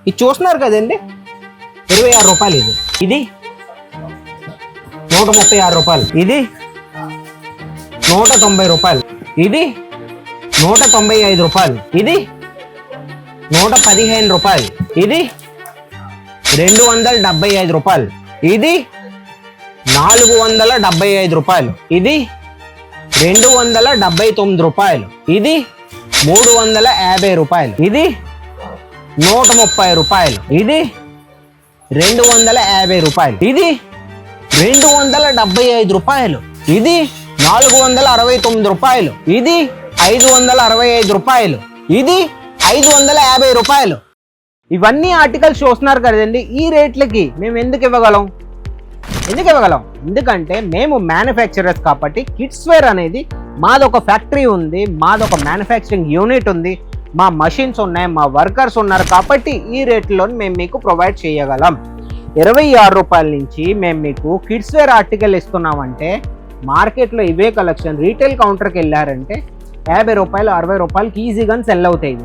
ఇది చూస్తున్నారు కదండి, 26 రూపాయలు. ఇది 136 రూపాయలు. ఇది 190 రూపాయలు. ఇది 195 రూపాయలు. ఇది 115 రూపాయలు. ఇది 275 రూపాయలు. ఇది 475 రూపాయలు. ఇది 279 రూపాయలు. ఇది 350 రూపాయలు. ఇది 130 రూపాయలు. ఇది 250 రూపాయలు. ఇది 275 రూపాయలు. ఇది 469 రూపాయలు. ఇది 565 రూపాయలు. ఇది 550 రూపాయలు. ఇవన్నీ ఆర్టికల్స్ చూస్తున్నారు కదండి. ఈ రేట్లకి మేము ఎందుకు ఇవ్వగలం? ఎందుకంటే మేము మ్యానుఫ్యాక్చరర్స్ కాబట్టి కిడ్స్ వేర్ అనేది మాదొక ఫ్యాక్టరీ ఉంది, మాదొక మ్యానుఫ్యాక్చరింగ్ యూనిట్ ఉంది, మా మషిన్స్ ఉన్నాయి, మా వర్కర్స్ ఉన్నారు కాబట్టి ఈ రేట్లో మేము మీకు ప్రొవైడ్ చేయగలం. 26 రూపాయల నుంచి మేము మీకు కిడ్స్ వేర్ ఆర్టికల్ ఇస్తున్నామంటే మార్కెట్లో ఇవే కలెక్షన్ రీటైల్ కౌంటర్కి వెళ్ళారంటే 50 రూపాయలు 60 రూపాయలకి ఈజీగా సెల్ అవుతాయి.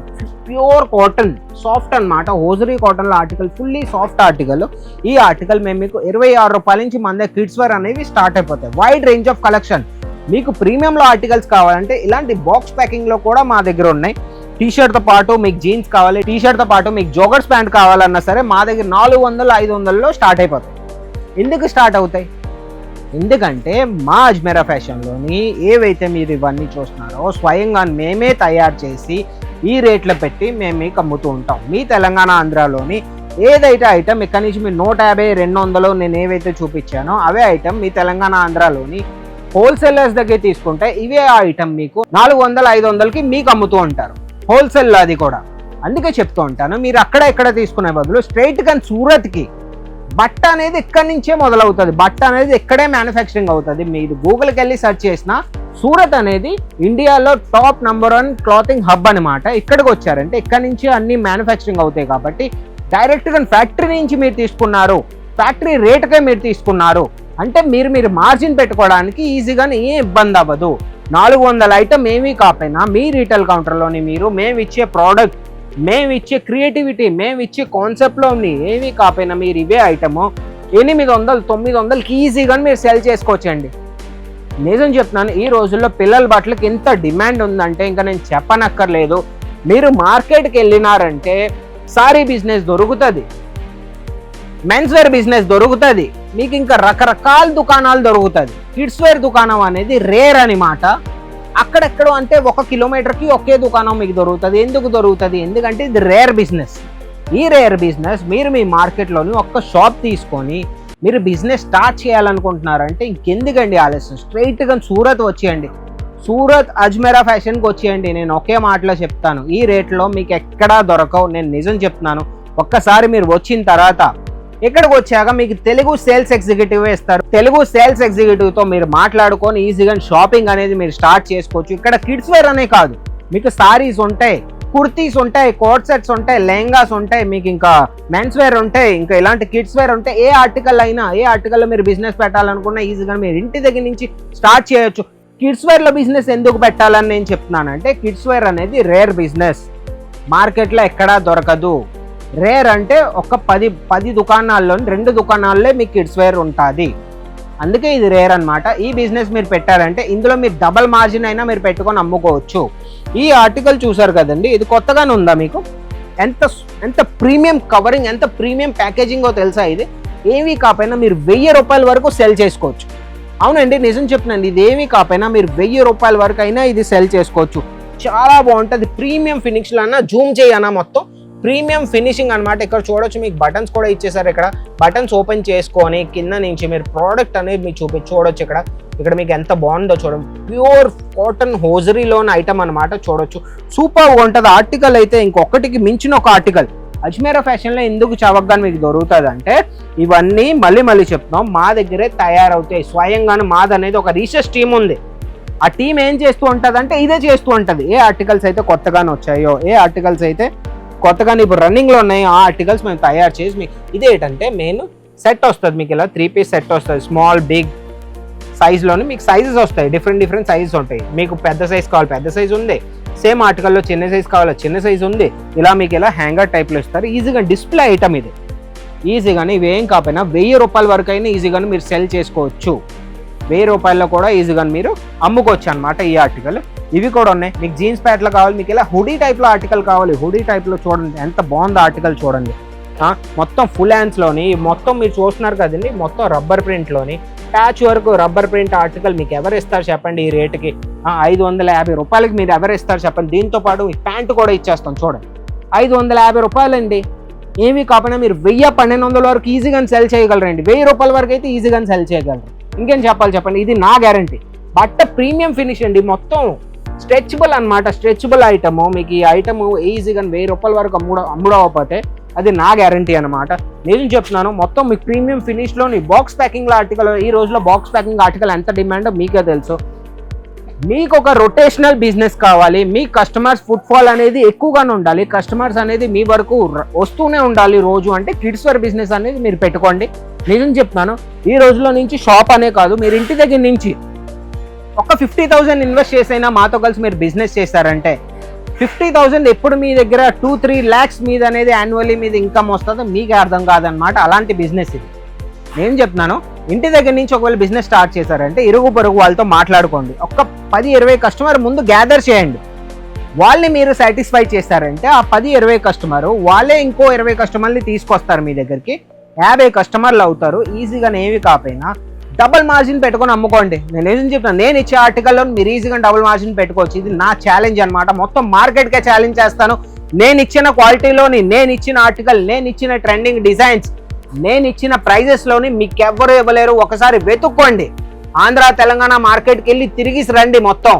ప్యూర్ కాటన్, సాఫ్ట్ అనమాట. హోజరీ కాటన్లో ఆర్టికల్, ఫుల్లీ సాఫ్ట్ ఆర్టికల్. ఈ ఆర్టికల్ మేము మీకు 26 రూపాయల నుంచి మన దగ్గర కిడ్స్ వేర్ అనేవి స్టార్ట్ అయిపోతాయి. Wide range of collection. మీకు ప్రీమియంలో ఆర్టికల్స్ కావాలంటే ఇలాంటి బాక్స్ ప్యాకింగ్లో కూడా మా దగ్గర ఉన్నాయి. టీషర్ట్తో పాటు మీకు జీన్స్ కావాలి, టీషర్ట్తో పాటు మీకు జోగర్స్ ప్యాంట్ కావాలన్నా సరే మా దగ్గర 400-500లో స్టార్ట్ అయిపోతాయి. ఎందుకు స్టార్ట్ అవుతాయి? ఎందుకంటే మా అజ్మీరా ఫ్యాషన్లోని ఏవైతే మీరు ఇవన్నీ చూస్తున్నారో స్వయంగా మేమే తయారు చేసి ఈ రేట్లో పెట్టి మేము మీకు అమ్ముతూ ఉంటాం. మీ తెలంగాణ ఆంధ్రాలోని ఏదైతే ఐటమ్ ఇక్కడి నుంచి మీరు 150-200 నేను ఏవైతే చూపించానో అవే ఐటమ్ మీ తెలంగాణ ఆంధ్రాలోని హోల్సేలర్స్ దగ్గర తీసుకుంటే ఇవే ఐటమ్ మీకు 400-500కి మీకు అమ్ముతూ ఉంటారు హోల్సేల్లో. అది కూడా అందుకే చెప్తూ ఉంటాను, మీరు అక్కడ ఇక్కడ తీసుకునే బదులు స్ట్రైట్గా సూరత్కి బట్ట అనేది ఇక్కడి నుంచే మొదలవుతుంది. బట్ట అనేది ఇక్కడే మ్యానుఫ్యాక్చరింగ్ అవుతుంది. మీరు గూగుల్కి వెళ్ళి సెర్చ్ చేసిన సూరత్ అనేది ఇండియాలో టాప్ #1 క్లాతింగ్ హబ్ అనమాట. ఇక్కడికి వచ్చారంటే ఇక్కడి నుంచి అన్ని మ్యానుఫ్యాక్చరింగ్ అవుతాయి కాబట్టి డైరెక్ట్గా ఫ్యాక్టరీ నుంచి మీరు తీసుకున్నారు, ఫ్యాక్టరీ రేటుకే మీరు తీసుకున్నారు అంటే మీరు మార్జిన్ పెట్టుకోవడానికి ఈజీగానే ఏం ఇబ్బంది అవ్వదు. 400 ఐటమ్ ఏమీ కాకపోయినా మీ రీటైల్ కౌంటర్లోని మీరు మేము ఇచ్చే ప్రోడక్ట్, మేము ఇచ్చే క్రియేటివిటీ, మేము ఇచ్చే కాన్సెప్ట్లోని ఏమీ కాకపోయినా మీరు ఇవే ఐటము 800-900కి ఈజీగా మీరు సెల్ చేసుకోవచ్చండి. నిజం చెప్తున్నాను, ఈ రోజుల్లో పిల్లల బట్టలకి ఎంత డిమాండ్ ఉందంటే ఇంకా నేను చెప్పనక్కర్లేదు. మీరు మార్కెట్కి వెళ్ళినారంటే సారీ బిజినెస్ దొరుకుతుంది, మెన్స్ వేర్ బిజినెస్ దొరుకుతుంది, మీకు ఇంకా రకరకాల దుకాణాలు దొరుకుతుంది. కిడ్స్ వేర్ దుకాణం అనేది రేర్ అనమాట. అక్కడెక్కడ అంటే 1 కిలోమీటర్కి ఒకే దుకాణం మీకు దొరుకుతుంది. ఎందుకు దొరుకుతుంది? ఎందుకంటే ఇది రేర్ బిజినెస్. ఈ రేర్ బిజినెస్ మీరు మీ మార్కెట్లోని ఒక్క షాప్ తీసుకొని మీరు బిజినెస్ స్టార్ట్ చేయాలనుకుంటున్నారంటే ఇంకెందుకండి ఆలస్యం? స్ట్రైట్గా సూరత్ వచ్చేయండి, సూరత్ అజ్మీరా ఫ్యాషన్కి వచ్చేయండి. నేను ఒకే మాటలో చెప్తాను, ఈ రేట్లో మీకు ఎక్కడా దొరకవు. నేను నిజం చెప్తున్నాను. ఒక్కసారి మీరు వచ్చిన తర్వాత ఇక్కడికి వచ్చాక మీకు తెలుగు సేల్స్ ఎగ్జిక్యూటివ్ ఇస్తారు. తెలుగు సేల్స్ ఎగ్జిక్యూటివ్తో మీరు మాట్లాడుకొని ఈజీగా షాపింగ్ అనేది మీరు స్టార్ట్ చేసుకోవచ్చు. ఇక్కడ కిడ్స్ వేర్ అనే కాదు, మీకు సారీస్ ఉంటాయి, కుర్తీస్ ఉంటాయి, కోట్ సెట్స్ ఉంటాయి, లెహంగాస్ ఉంటాయి, మీకు ఇంకా మెన్స్ వేర్ ఉంటాయి, ఇంకా ఇలాంటి కిడ్స్ వేర్ ఉంటాయి. ఏ ఆర్టికల్లో మీరు బిజినెస్ పెట్టాలనుకున్నా ఈజీగా మీరు ఇంటి దగ్గర నుంచి స్టార్ట్ చేయొచ్చు. కిడ్స్ వేర్లో బిజినెస్ ఎందుకు పెట్టాలని నేను చెప్తున్నానంటే కిడ్స్ వేర్ అనేది రేర్ బిజినెస్, మార్కెట్లో ఎక్కడా దొరకదు. రేర్ అంటే ఒక 10 దుకాణాల్లోని 2 దుకాణాల్లో మీకు కిడ్స్ వేర్ ఉంటుంది. అందుకే ఇది రేర్ అనమాట. ఈ బిజినెస్ మీరు పెట్టారంటే ఇందులో మీరు డబల్ మార్జిన్ అయినా మీరు పెట్టుకొని అమ్ముకోవచ్చు. ఈ ఆర్టికల్ చూసారు కదండి, ఇది కొత్తగానే ఉందా మీకు? ఎంత ప్రీమియం కవరింగ్, ఎంత ప్రీమియం ప్యాకేజింగో తెలుసా? ఇది ఏమీ కాకపోయినా మీరు 1000 రూపాయల వరకు సెల్ చేసుకోవచ్చు. అవునండి, నిజం చెప్తున్నాను, ఇది ఏమీ కాకపోయినా మీరు 1000 రూపాయల వరకు అయినా ఇది సెల్ చేసుకోవచ్చు. చాలా బాగుంటుంది. ప్రీమియం ఫినిష్లో అన్నా జూమ్ చేయనా, మొత్తం ప్రీమియం ఫినిషింగ్ అనమాట. ఇక్కడ చూడొచ్చు, మీకు బటన్స్ కూడా ఇచ్చేసారు. ఇక్కడ బటన్స్ ఓపెన్ చేసుకొని కింద నుంచి మీరు ప్రోడక్ట్ అనేది మీకు చూడొచ్చు. ఇక్కడ మీకు ఎంత బాగుందో చూడండి. ప్యూర్ కాటన్ హోజరీలోని ఐటమ్ అనమాట. చూడొచ్చు, సూపర్గా ఉంటుంది. ఆర్టికల్ అయితే ఇంకొకటికి మించిన ఒక ఆర్టికల్ అజ్మీరా ఫ్యాషన్లో ఎందుకు చవకగా మీకు దొరుకుతుంది అంటే ఇవన్నీ మళ్ళీ చెప్తున్నాం, మా దగ్గరే తయారవుతాయి స్వయంగానే. మాదనేది ఒక రీసెర్చ్ టీమ్ ఉంది. ఆ టీం ఏం చేస్తూ ఉంటుంది అంటే ఇదే చేస్తూ ఉంటుంది. ఏ ఆర్టికల్స్ అయితే కొత్తగానే వచ్చాయో, ఏ ఆర్టికల్స్ అయితే కొత్తగా ఇప్పుడు రన్నింగ్లో ఉన్నాయి, ఆ ఆర్టికల్స్ మేము తయారు చేసి మీకు ఇదేంటంటే మెయిన్ సెట్ వస్తుంది. మీకు ఇలా 3 పీస్ సెట్ వస్తుంది. స్మాల్, బిగ్ సైజ్లోనే మీకు సైజెస్ వస్తాయి. డిఫరెంట్ సైజెస్ ఉంటాయి. మీకు పెద్ద సైజ్ కావాలి, పెద్ద సైజ్ ఉంది. సేమ్ ఆర్టికల్లో చిన్న సైజ్ కావాలో చిన్న సైజ్ ఉంది. ఇలా మీకు ఇలా హ్యాంగర్ టైప్లో ఇస్తారు. ఈజీగా డిస్ప్లే ఐటమ్ ఇది. ఈజీగానే ఇవేం కాకపోయినా 1000 రూపాయల వరకు అయినా ఈజీగానే మీరు సెల్ చేసుకోవచ్చు. 1000 రూపాయల్లో కూడా ఈజీగా మీరు అమ్ముకోవచ్చు అనమాట ఈ ఆర్టికల్. ఇవి కూడా ఉన్నాయి. మీకు జీన్స్ ప్యాంట్లో కావాలి, మీకు ఇలా హుడీ టైప్లో ఆర్టికల్ కావాలి. హుడీ టైప్లో చూడండి ఎంత బాగుందో ఆర్టికల్ చూడండి. మొత్తం ఫుల్ హ్యాండ్స్లోని మొత్తం మీరు చూస్తున్నారు కదండి, మొత్తం రబ్బర్ ప్రింట్లోని ప్యాచ్ వరకు రబ్బర్ ప్రింట్ ఆర్టికల్ మీకు ఎవరు ఇస్తారు చెప్పండి ఈ రేటుకి? 550 రూపాయలకి మీరు ఎవరు ఇస్తారు చెప్పండి? దీంతో పాటు ఈ ప్యాంటు కూడా ఇచ్చేస్తాం చూడండి. 550 రూపాయలండి. ఏమీ కాకపోయినా మీరు 1000-1200 వరకు ఈజీగా సెల్ చేయగలరండి. 1000 రూపాయల వరకు అయితే ఈజీగా సెల్ చేయగలరు. ఇంకేం చెప్పాలి చెప్పండి? ఇది నా గ్యారంటీ. బట్ట ప్రీమియం ఫినిష్ అండి, మొత్తం స్ట్రెచబుల్ అనమాట. Stretchable item. మీకు ఈ ఐటమ్ ఈజీగా 1000 రూపాయల వరకు అమ్ముడవకపోతే అది నా గ్యారంటీ అనమాట. నేను చెప్తున్నాను. మొత్తం మీకు ప్రీమియం ఫినిష్లోని బాక్స్ ప్యాకింగ్లో ఆర్టికల్. ఈ రోజులో బాక్స్ ప్యాకింగ్ ఆర్టికల్ ఎంత డిమాండో మీకే తెలుసు. మీకు ఒక రొటేషనల్ బిజినెస్ కావాలి, మీ కస్టమర్స్ ఫుట్ఫాల్ అనేది ఎక్కువగానే ఉండాలి, కస్టమర్స్ అనేది మీ వరకు వస్తూనే ఉండాలి రోజు అంటే కిడ్స్ వేర్ బిజినెస్ అనేది మీరు పెట్టుకోండి. నిజం చెప్తున్నాను. ఈ రోజులో నుంచి షాప్ అనే కాదు, మీరు ఇంటి దగ్గర నుంచి ఒక 50,000 ఇన్వెస్ట్ చేసైనా మాతో కలిసి మీరు బిజినెస్ చేశారంటే 50,000 ఎప్పుడు మీ దగ్గర 2-3 lakhs మీద అనేది యాన్యువల్లీ మీద ఇన్కమ్ వస్తుందో మీకే అర్థం కాదనమాట. అలాంటి బిజినెస్ ఇది. నేను చెప్తున్నాను, ఇంటి దగ్గర నుంచి ఒకవేళ బిజినెస్ స్టార్ట్ చేశారంటే ఇరుగు పొరుగు వాళ్ళతో మాట్లాడుకోండి. ఒక 10-20 కస్టమర్ ముందు గ్యాదర్ చేయండి. వాళ్ళని మీరు సాటిస్ఫై చేస్తారంటే ఆ 10-20 కస్టమర్ వాళ్ళే ఇంకో 20 కస్టమర్ని తీసుకొస్తారు మీ దగ్గరికి. 50 కస్టమర్లు అవుతారు. ఈజీగా ఏవి కాకపోయినా డబుల్ మార్జిన్ పెట్టుకొని అమ్ముకోండి. నేను ఏం చెప్తాను, నేను ఇచ్చే ఆర్టికల్లో మీరు ఈజీగా డబుల్ మార్జిన్ పెట్టుకోవచ్చు. ఇది నా ఛాలెంజ్ అనమాట. మొత్తం మార్కెట్కే ఛాలెంజ్ చేస్తాను. నేను ఇచ్చిన క్వాలిటీలోని, నేను ఇచ్చిన ఆర్టికల్, నేను ఇచ్చిన ట్రెండింగ్ డిజైన్స్, నేను ఇచ్చిన ప్రైజెస్లోని మీకు ఎవ్వరూ ఇవ్వలేరు. ఒకసారి వెతుక్కోండి. ఆంధ్ర తెలంగాణ మార్కెట్కి వెళ్ళి తిరిగి రండి. మొత్తం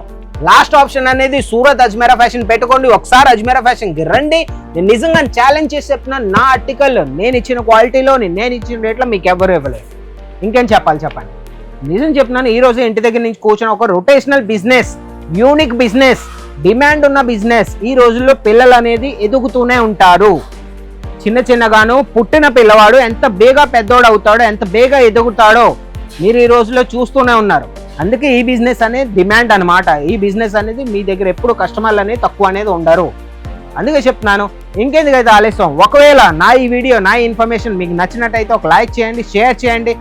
లాస్ట్ ఆప్షన్ అనేది సూరత్ అజ్మీరా ఫ్యాషన్ పెట్టుకోండి. ఒకసారి అజ్మీరా ఫ్యాషన్కి రండి. నేను నిజంగా ఛాలెంజ్ చేసి చెప్తున్నాను, నా ఆర్టికల్ నేను ఇచ్చిన క్వాలిటీలోని, నేను ఇచ్చిన రేట్లో మీకు ఎవ్వరూ ఇవ్వలేరు. ఇంకేం చెప్పాలి చెప్పండి? నిజం చెప్తున్నాను. ఈ రోజు ఇంటి దగ్గర నుంచి కూర్చొని ఒక rotational business, unique business, demand ఉన్న బిజినెస్. ఈ రోజుల్లో పిల్లలు అనేది ఎదుగుతూనే ఉంటారు. చిన్నగాను పుట్టిన పిల్లవాడు ఎంత బేగా పెద్దోడు అవుతాడో, ఎంత బేగా ఎదుగుతాడో మీరు ఈ రోజుల్లో చూస్తూనే ఉన్నారు. అందుకే ఈ బిజినెస్ అనేది డిమాండ్ అనమాట. ఈ బిజినెస్ అనేది మీ దగ్గర ఎప్పుడు కస్టమర్లు అనేది తక్కువ అనేది ఉండరు. అందుకే చెప్తున్నాను. ఇంకెందుకైతే ఆలస్యం? ఒకవేళ నా ఈ వీడియో, నా ఇన్ఫర్మేషన్ మీకు నచ్చినట్టయితే ఒక లైక్ చేయండి, షేర్ చేయండి,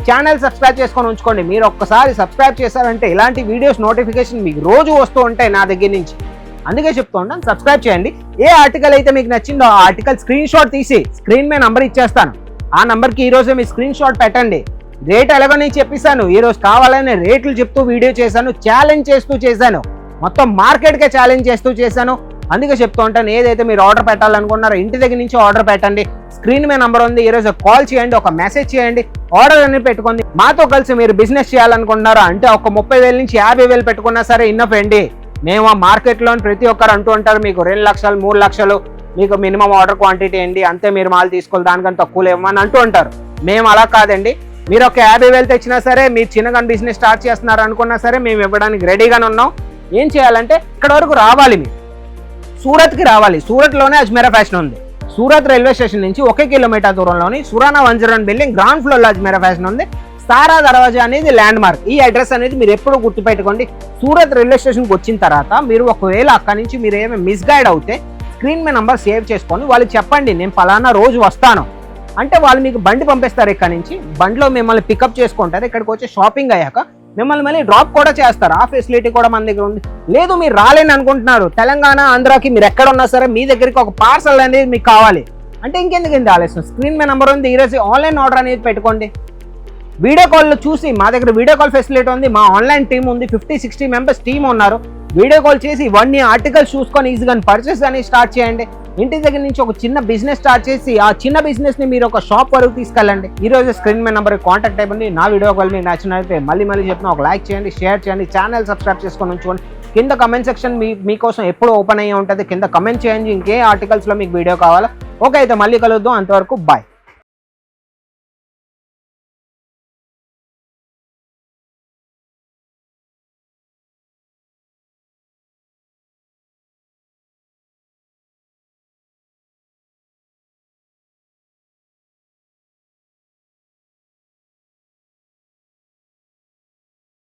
ఛానల్ సబ్స్క్రైబ్ చేసుకొని ఉంచుకోండి. మీరు ఒక్కసారి సబ్స్క్రైబ్ చేశారంటే ఇలాంటి వీడియోస్ నోటిఫికేషన్ మీకు రోజు వస్తూ ఉంటాయి నా దగ్గర నుంచి. అందుకే చెప్తూ ఉంటాను, సబ్స్క్రైబ్ చేయండి. ఏ ఆర్టికల్ అయితే మీకు నచ్చిందో ఆ ఆర్టికల్ స్క్రీన్ షాట్ తీసి స్క్రీన్ మీద నంబర్ ఇచ్చేస్తాను. ఆ నంబర్కి ఈరోజే మీ స్క్రీన్ షాట్ పెట్టండి. రేట్ ఎలాగో నేను చెప్పిస్తాను. ఈరోజు కావాలని రేట్లు చెప్తూ వీడియో చేశాను, ఛాలెంజ్ చేస్తూ చేశాను, మొత్తం మార్కెట్కే ఛాలెంజ్ చేస్తూ చేశాను. అందుకే చెప్తూ ఉంటాను, ఏదైతే మీరు ఆర్డర్ పెట్టాలనుకున్నారో ఇంటి దగ్గర నుంచి ఆర్డర్ పెట్టండి. స్క్రీన్ మీద నంబర్ ఉంది. ఈరోజు కాల్ చేయండి, ఒక మెసేజ్ చేయండి, ఆర్డర్ అనేది పెట్టుకోండి. మాతో కలిసి మీరు బిజినెస్ చేయాలనుకుంటున్నారా అంటే ఒక 30,000 నుంచి 50,000 పెట్టుకున్నా సరే ఇన్నఫ్ అండి. మేము ఆ మార్కెట్లో ప్రతి ఒక్కరు అంటూ ఉంటారు, మీకు 2 లక్షలు 3 లక్షలు మీకు మినిమం ఆర్డర్ క్వాంటిటీ అండి, అంతే మీరు మాల్ తీసుకోవాలి, దానికన్నా తక్కువ ఇవ్వమని అంటూ ఉంటారు. మేము అలా కాదండి. మీరు ఒక 50,000 తెచ్చినా సరే, మీరు చిన్నగా బిజినెస్ స్టార్ట్ చేస్తున్నారు అనుకున్నా సరే మేము ఇవ్వడానికి రెడీగానే ఉన్నాం. ఏం చేయాలంటే ఇక్కడ వరకు రావాలి, మీరు సూరత్కి రావాలి. సూరత్లోనే అజ్మీరా ఫ్యాషన్ ఉంది. సూరత్ రైల్వే స్టేషన్ నుంచి 1 కిలోమీటర్ దూరంలోని సురానా 101 బిల్డింగ్ గ్రౌండ్ ఫ్లోర్లో అజ్మీరా ఫ్యాషన్ ఉంది. సారా దర్వాజా అనేది ల్యాండ్ మార్క్. ఈ అడ్రస్ అనేది మీరు ఎప్పుడు గుర్తుపెట్టుకోండి. సూరత్ రైల్వే స్టేషన్కి వచ్చిన తర్వాత మీరు ఒకవేళ అక్కడి నుంచి మీరు ఏమైనా మిస్గైడ్ అవుతే స్క్రీన్ మీద నంబర్ సేవ్ చేసుకొని వాళ్ళకి చెప్పండి, నేను పలానా రోజు వస్తాను అంటే వాళ్ళు మీకు బండి పంపిస్తారు. ఇక్కడ నుంచి బండిలో మిమ్మల్ని పికప్ చేసుకుంటారు. ఇక్కడికి వచ్చి షాపింగ్ అయ్యాక మిమ్మల్ని మళ్ళీ డ్రాప్ కూడా చేస్తారు. ఆ ఫెసిలిటీ కూడా మన దగ్గర ఉంది. లేదు మీరు రాలేని అనుకుంటున్నారు, తెలంగాణ ఆంధ్రాకి మీరు ఎక్కడ ఉన్నా సరే మీ దగ్గరికి ఒక పార్సల్ అనేది మీకు కావాలి అంటే ఇంకెందుకు ఆలస్యం? స్క్రీన్ మీద నెంబర్ ఉంది. ఈరోజు ఆన్లైన్ ఆర్డర్ అనేది పెట్టుకోండి. వీడియో కాల్లో చూసి, మా దగ్గర వీడియో కాల్ ఫెసిలిటీ ఉంది, మా ఆన్లైన్ టీమ్ ఉంది, 50-60 మెంబర్స్ టీమ్ ఉన్నారు. వీడియో కాల్ చేసి ఇవన్నీ ఆర్టికల్స్ చూసుకొని ఈజీగా పర్చేస్ అనేది స్టార్ట్ చేయండి. ఇంటి దగ్గర నుంచి ఒక చిన్న బిజినెస్ స్టార్ట్ చేసి ఆ చిన్న బిజినెస్ ని మీరు ఒక షాప్ వరకు తీసుకెళ్ళండి. ఈ రోజు స్క్రీన్ మీద నెంబర్ కాంటాక్ట్ అయిపోయింది. నా వీడియో కాల్ మీకు నచ్చినట్లయితే మళ్ళీ చెప్పిన ఒక లైక్ చేయండి, షేర్ చేయండి, ఛానల్ సబ్స్క్రైబ్ చేసుకొని ఉంచుకోండి. కింద కమెంట్ సెక్షన్ మీకోసం ఎప్పుడు ఓపెన్ అయ్యి ఉంటుంది. కింద కమెంట్ చేయండి ఇంకే ఆర్టికల్స్లో మీకు వీడియో కావాలో. ఓకే, అయితే మళ్ళీ కలుద్దాం. అంతవరకు బాయ్.